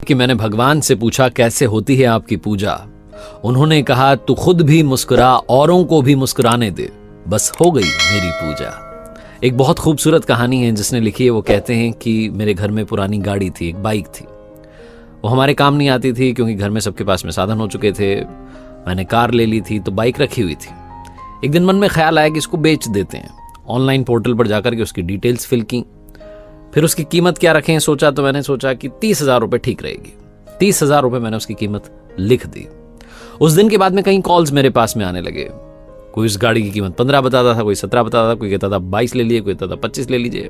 कि मैंने भगवान से पूछा कैसे होती है आपकी पूजा। उन्होंने कहा तू खुद भी मुस्कुरा, औरों को भी मुस्कुराने दे, बस हो गई मेरी पूजा। एक बहुत खूबसूरत कहानी है जिसने लिखी है। वो कहते हैं कि मेरे घर में पुरानी गाड़ी थी, एक बाइक थी। वो हमारे काम नहीं आती थी क्योंकि घर में सबके पास में साधन हो चुके थे। मैंने कार ले ली थी तो बाइक रखी हुई थी। एक दिन मन में ख्याल आया कि इसको बेच देते हैं। ऑनलाइन पोर्टल पर जाकर के उसकी डिटेल्स फिल की, फिर उसकी कीमत क्या रखें सोचा, तो मैंने सोचा कि 30,000 रुपये ठीक रहेगी। 30,000 रुपये मैंने उसकी कीमत लिख दी। उस दिन के बाद में कई कॉल्स मेरे पास में आने लगे। कोई इस गाड़ी की कीमत 15 बताता था, कोई 17 बताता था, कोई कहता था 22 ले लीजिए, कोई कहता था 25 ले लीजिए।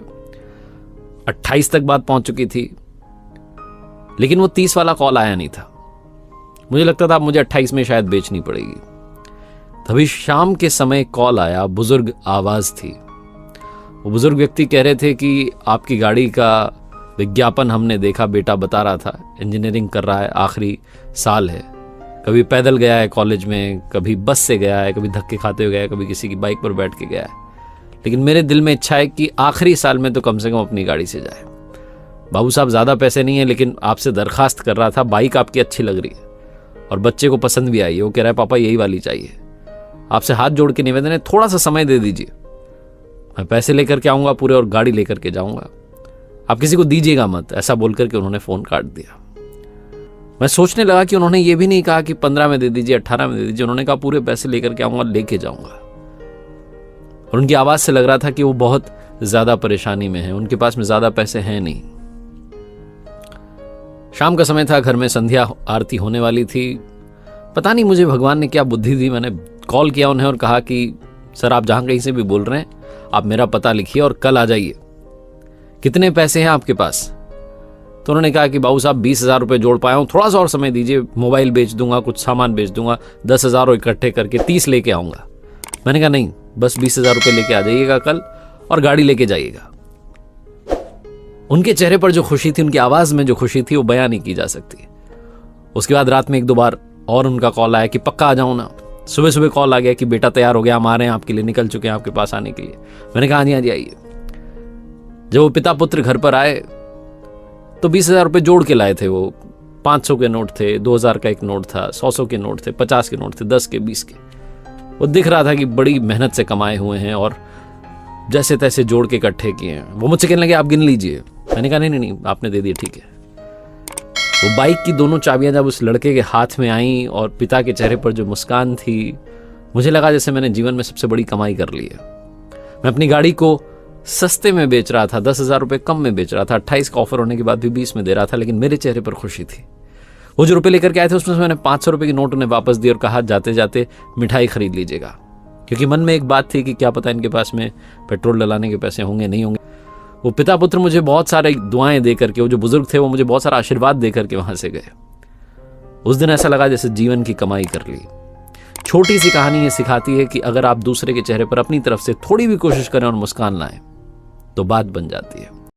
28 तक बात पहुंच चुकी थी, लेकिन वो 30 वाला कॉल आया नहीं था। मुझे लगता था मुझे 28 में शायद बेचनी पड़ेगी। तभी शाम के समय कॉल आया, बुजुर्ग आवाज थी। वो बुजुर्ग व्यक्ति कह रहे थे कि आपकी गाड़ी का विज्ञापन हमने देखा, बेटा बता रहा था इंजीनियरिंग कर रहा है, आखिरी साल है, कभी पैदल गया है कॉलेज में, कभी बस से गया है, कभी धक्के खाते हुए गया है, कभी किसी की बाइक पर बैठ के गया है, लेकिन मेरे दिल में इच्छा है कि आखिरी साल में तो कम से कम अपनी गाड़ी से जाए। बाबू साहब ज़्यादा पैसे नहीं है, लेकिन आपसे दरखास्त कर रहा था, बाइक आपकी अच्छी लग रही है और बच्चे को पसंद भी आई है। वो कह रहा है पापा यही वाली चाहिए, आपसे हाथ जोड़ के निवेदन है, थोड़ा सा समय दे दीजिए, मैं पैसे लेकर के आऊँगा पूरे और गाड़ी लेकर के जाऊँगा, आप किसी को दीजिएगा मत। ऐसा बोल करके उन्होंने फ़ोन काट दिया। मैं सोचने लगा कि उन्होंने ये भी नहीं कहा कि 15 में दे दीजिए, 18 में दे दीजिए, उन्होंने कहा पूरे पैसे लेकर के आऊँगा, लेके जाऊँगा। और उनकी आवाज़ से लग रहा था कि वो बहुत ज़्यादा परेशानी में है, उनके पास में ज़्यादा पैसे हैं नहीं। शाम का समय था, घर में संध्या आरती होने वाली थी। पता नहीं मुझे भगवान ने क्या बुद्धि दी, मैंने कॉल किया उन्हें और कहा कि सर आप जहाँ कहीं से भी बोल रहे हैं, आप मेरा पता लिखिए और कल आ जाइए, कितने पैसे हैं आपके पास। तो उन्होंने कहा कि बाबू साहब 20,000 रुपये जोड़ पाया हूँ, थोड़ा सा और समय दीजिए, मोबाइल बेच दूंगा, कुछ सामान बेच दूंगा, 10,000 इकट्ठे करके 30 लेके आऊँगा। मैंने कहा नहीं, बस 20,000 रुपये लेके आ जाइएगा कल और गाड़ी लेके जाइएगा। उनके चेहरे पर जो खुशी थी, उनकी आवाज़ में जो खुशी थी, वो बयान नहीं की जा सकती। उसके बाद रात में 1-2 बार और उनका कॉल आया कि पक्का आ जाऊँ ना। सुबह सुबह कॉल आ गया कि बेटा तैयार हो गया, हम आ रहे हैं आपके लिए, निकल चुके हैं आपके पास आने के लिए। मैंने कहा हाँ जी आइए। जब वो पिता पुत्र घर पर आए तो 20,000 रुपये जोड़ के लाए थे। वो 500 के नोट थे, 2,000 का एक नोट था, 100 के नोट थे, 50 के नोट थे, 10 के, 20 के। वो दिख रहा था कि बड़ी मेहनत से कमाए हुए हैं और जैसे तैसे जोड़ के इकट्ठे किए हैं। वो मुझसे कहने लगे आप गिन लीजिए। मैंने कहा नहीं आपने दे दिए, ठीक है। वो बाइक की दोनों चाबियां जब उस लड़के के हाथ में आईं और पिता के चेहरे पर जो मुस्कान थी, मुझे लगा जैसे मैंने जीवन में सबसे बड़ी कमाई कर ली है। मैं अपनी गाड़ी को सस्ते में बेच रहा था, 10,000 रुपये कम में बेच रहा था, 28 का ऑफर होने के बाद भी 20 में दे रहा था, लेकिन मेरे चेहरे पर खुशी थी। वो जो रुपये लेकर के आए थे उसमें से मैंने 500 रुपये की नोट उन्हें वापस दिए और कहा जाते जाते मिठाई खरीद लीजिएगा, क्योंकि मन में एक बात थी कि क्या पता इनके पास में पेट्रोल डलाने के पैसे होंगे नहीं होंगे। वो पिता पुत्र मुझे बहुत सारे दुआएं दे करके, वो जो बुजुर्ग थे वो मुझे बहुत सारा आशीर्वाद दे करके वहां से गए। उस दिन ऐसा लगा जैसे जीवन की कमाई कर ली। छोटी सी कहानी ये सिखाती है कि अगर आप दूसरे के चेहरे पर अपनी तरफ से थोड़ी भी कोशिश करें और मुस्कान लाएं तो बात बन जाती है।